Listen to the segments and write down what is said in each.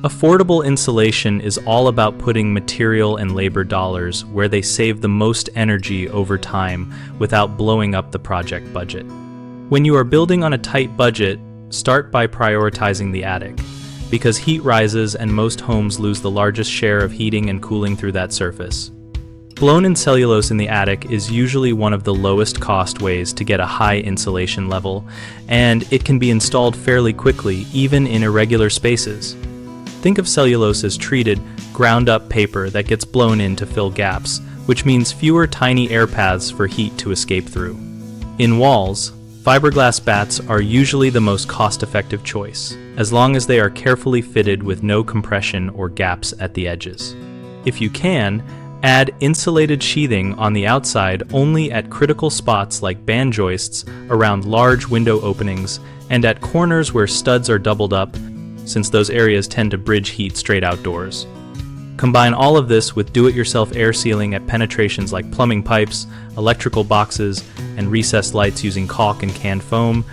Affordable insulation is all about putting material and labor dollars where they save the most energy over time without blowing up the project budget. When you are building on a tight budget, start by prioritizing the attic, because heat rises and most homes lose the largest share of heating and cooling through that surface. Blown-in cellulose in the attic is usually one of the lowest cost ways to get a high insulation level, and it can be installed fairly quickly, even in irregular spaces. Think of cellulose as treated, ground-up paper that gets blown in to fill gaps, which means fewer tiny air paths for heat to escape through. In walls, fiberglass batts are usually the most cost-effective choice, as long as they are carefully fitted with no compression or gaps at the edges. If you can, add insulated sheathing on the outside only at critical spots like band joists, around large window openings, and at corners where studs are doubled up, since those areas tend to bridge heat straight outdoors. Combine all of this with do-it-yourself air sealing at penetrations like plumbing pipes, electrical boxes, and recessed lights using caulk and canned foam,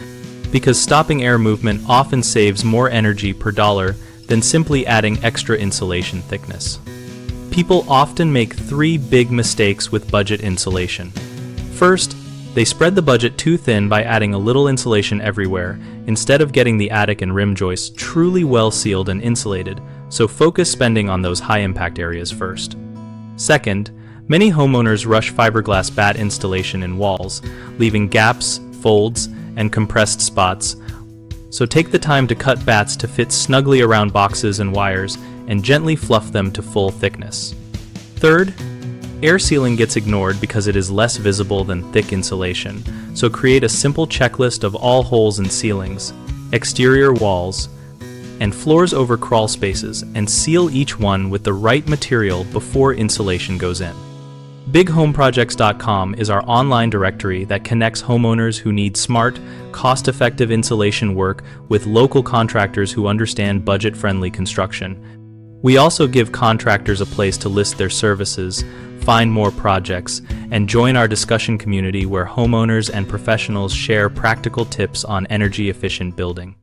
because stopping air movement often saves more energy per dollar than simply adding extra insulation thickness. People often make three big mistakes with budget insulation. First, they spread the budget too thin by adding a little insulation everywhere, instead of getting the attic and rim joists truly well sealed and insulated, so focus spending on those high-impact areas first. Second, many homeowners rush fiberglass batt installation in walls, leaving gaps, folds, and compressed spots, so take the time to cut batts to fit snugly around boxes and wires and gently fluff them to full thickness. Third, air sealing gets ignored because it is less visible than thick insulation, so create a simple checklist of all holes and ceilings, exterior walls, and floors over crawl spaces, and seal each one with the right material before insulation goes in. BigHomeProjects.com is our online directory that connects homeowners who need smart, cost-effective insulation work with local contractors who understand budget-friendly construction. We also give contractors a place to list their services, find more projects, and join our discussion community where homeowners and professionals share practical tips on energy-efficient building.